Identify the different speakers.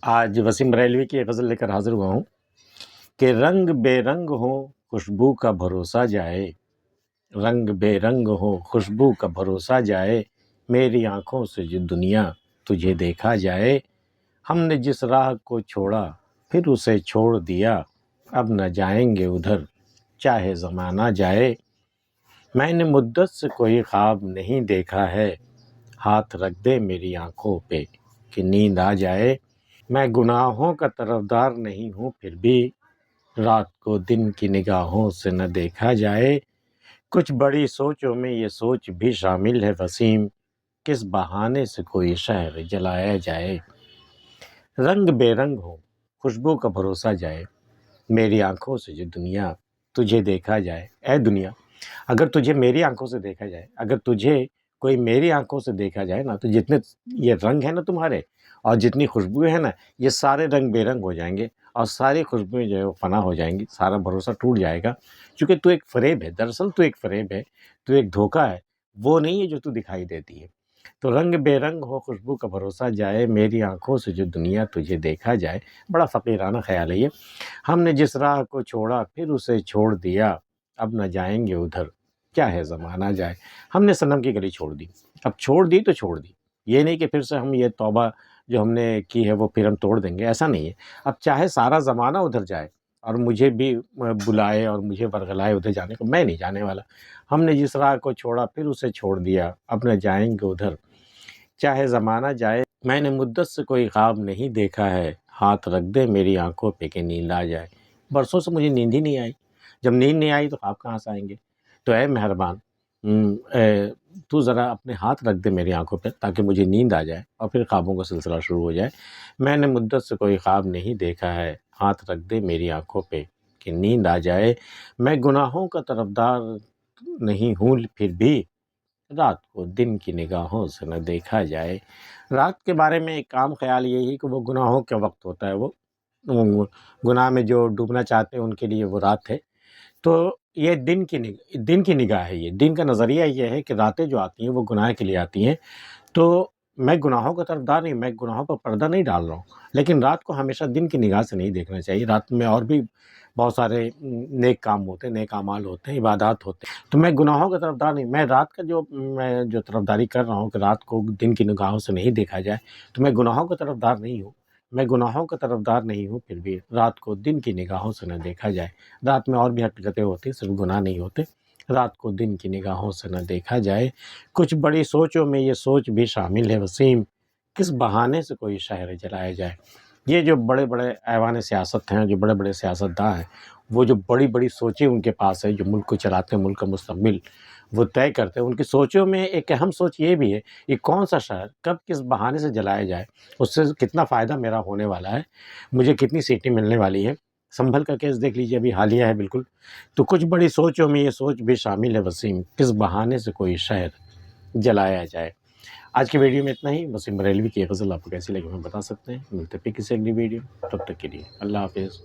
Speaker 1: آج وسیم بریلوی کی ایک غزل لے کر حاضر ہوا ہوں کہ رنگ بے رنگ ہو خوشبو کا بھروسہ جائے، رنگ بے رنگ ہو خوشبو کا بھروسہ جائے، میری آنکھوں سے جو دنیا تجھے دیکھا جائے۔ ہم نے جس راہ کو چھوڑا پھر اسے چھوڑ دیا، اب نہ جائیں گے ادھر چاہے زمانہ جائے۔ میں نے مدت سے کوئی خواب نہیں دیکھا ہے، ہاتھ رکھ دے میری آنکھوں پہ کہ نیند آ جائے۔ میں گناہوں کا طرفدار نہیں ہوں پھر بھی رات کو دن کی نگاہوں سے نہ دیکھا جائے۔ کچھ بڑی سوچوں میں یہ سوچ بھی شامل ہے وسیم، کس بہانے سے کوئی شہر جلایا جائے۔ رنگ بے رنگ ہو خوشبو کا بھروسہ جائے، میری آنکھوں سے جو دنیا تجھے دیکھا جائے۔ اے دنیا، اگر تجھے میری آنکھوں سے دیکھا جائے، اگر تجھے کوئی میری آنکھوں سے دیکھا جائے نا، تو جتنے یہ رنگ ہیں نا تمہارے، اور جتنی خوشبوئیں ہیں نا، یہ سارے رنگ بے رنگ ہو جائیں گے، اور ساری خوشبوئیں جو ہے وہ فنا ہو جائیں گی، سارا بھروسہ ٹوٹ جائے گا، کیونکہ تو ایک فریب ہے، دراصل تو ایک فریب ہے، تو ایک دھوکہ ہے، وہ نہیں ہے جو تو دکھائی دیتی ہے۔ تو رنگ بے رنگ ہو خوشبو کا بھروسہ جائے، میری آنکھوں سے جو دنیا تجھے دیکھا جائے۔ بڑا فقیرانہ خیال ہے یہ۔ ہم نے جس راہ کو چھوڑا پھر اسے چھوڑ دیا، اب نہ جائیں گے ادھر چاہے زمانہ جائے۔ ہم نے صنم کی گلی چھوڑ دی، اب چھوڑ دی تو چھوڑ دی، یہ نہیں کہ پھر سے ہم یہ توبہ جو ہم نے کی ہے وہ پھر ہم توڑ دیں گے، ایسا نہیں ہے۔ اب چاہے سارا زمانہ ادھر جائے اور مجھے بھی بلائے اور مجھے ورغلائے ادھر جانے کو، میں نہیں جانے والا۔ ہم نے جس راہ کو چھوڑا پھر اسے چھوڑ دیا، اب نہ جائیں گے ادھر چاہے زمانہ جائے۔ میں نے مدت سے کوئی خواب نہیں دیکھا ہے، ہاتھ رکھ دے میری آنکھوں پہ کہ نیند آ جائے۔ برسوں سے مجھے نیند ہی نہیں آئی، جب نیند نہیں آئی تو خواب کہاں سے آئیں گے؟ تو اے مہربان، تو ذرا اپنے ہاتھ رکھ دے میری آنکھوں پہ تاکہ مجھے نیند آ جائے اور پھر خوابوں کا سلسلہ شروع ہو جائے۔ میں نے مدت سے کوئی خواب نہیں دیکھا ہے، ہاتھ رکھ دے میری آنکھوں پہ کہ نیند آ جائے۔ میں گناہوں کا طرفدار نہیں ہوں پھر بھی رات کو دن کی نگاہوں سے نہ دیکھا جائے۔ رات کے بارے میں ایک عام خیال یہی کہ وہ گناہوں کا وقت ہوتا ہے، وہ گناہ میں جو ڈوبنا چاہتے ہیں ان کے لیے وہ رات ہے۔ تو یہ دن کی نگاہ ہے، یہ دن کا نظریہ یہ ہے کہ راتیں جو آتی ہیں وہ گناہ کے لیے آتی ہیں۔ تو میں گناہوں کا طرفدار نہیں، میں گناہوں پر پردہ نہیں ڈال رہا ہوں، لیکن رات کو ہمیشہ دن کی نگاہ سے نہیں دیکھنا چاہیے۔ رات میں اور بھی بہت سارے نیک کام ہوتے ہیں، نیک اعمال ہوتے ہیں، عبادات ہوتے ہیں۔ تو میں گناہوں کا طرفدار نہیں، میں رات کا جو طرفداری کر رہا ہوں کہ رات کو دن کی نگاہوں سے نہیں دیکھا جائے، تو میں گناہوں کا طرفدار نہیں ہوں۔ میں گناہوں کا طرفدار نہیں ہوں پھر بھی رات کو دن کی نگاہوں سے نہ دیکھا جائے۔ رات میں اور بھی حقیقتیں ہوتی ہیں، صرف گناہ نہیں ہوتے۔ رات کو دن کی نگاہوں سے نہ دیکھا جائے۔ کچھ بڑی سوچوں میں یہ سوچ بھی شامل ہے وسیم، کس بہانے سے کوئی شہر جلایا جائے۔ یہ جو بڑے بڑے ایوان سیاست ہیں، جو بڑے بڑے سیاستداں ہیں، وہ جو بڑی بڑی سوچیں ان کے پاس ہے، جو ملک کو چلاتے ہیں، ملک کا مستقبل وہ طے کرتے ہیں، ان کی سوچوں میں ایک اہم سوچ یہ بھی ہے کہ کون سا شہر کب کس بہانے سے جلایا جائے، اس سے کتنا فائدہ میرا ہونے والا ہے، مجھے کتنی سیٹیں ملنے والی ہے۔ سنبھل کا کیس دیکھ لیجیے، ابھی حالیہ ہے بالکل۔ تو کچھ بڑی سوچوں میں یہ سوچ بھی شامل ہے وسیم، کس بہانے سے کوئی شہر جلایا جائے۔ آج کی ویڈیو میں اتنا ہی۔ وسیم بریلوی کی غزل آپ کو کیسی لگی ہمیں بتا سکتے ہیں۔ ملتے پھر کسی اگلی ویڈیو، تب تک کے لیے اللہ حافظ۔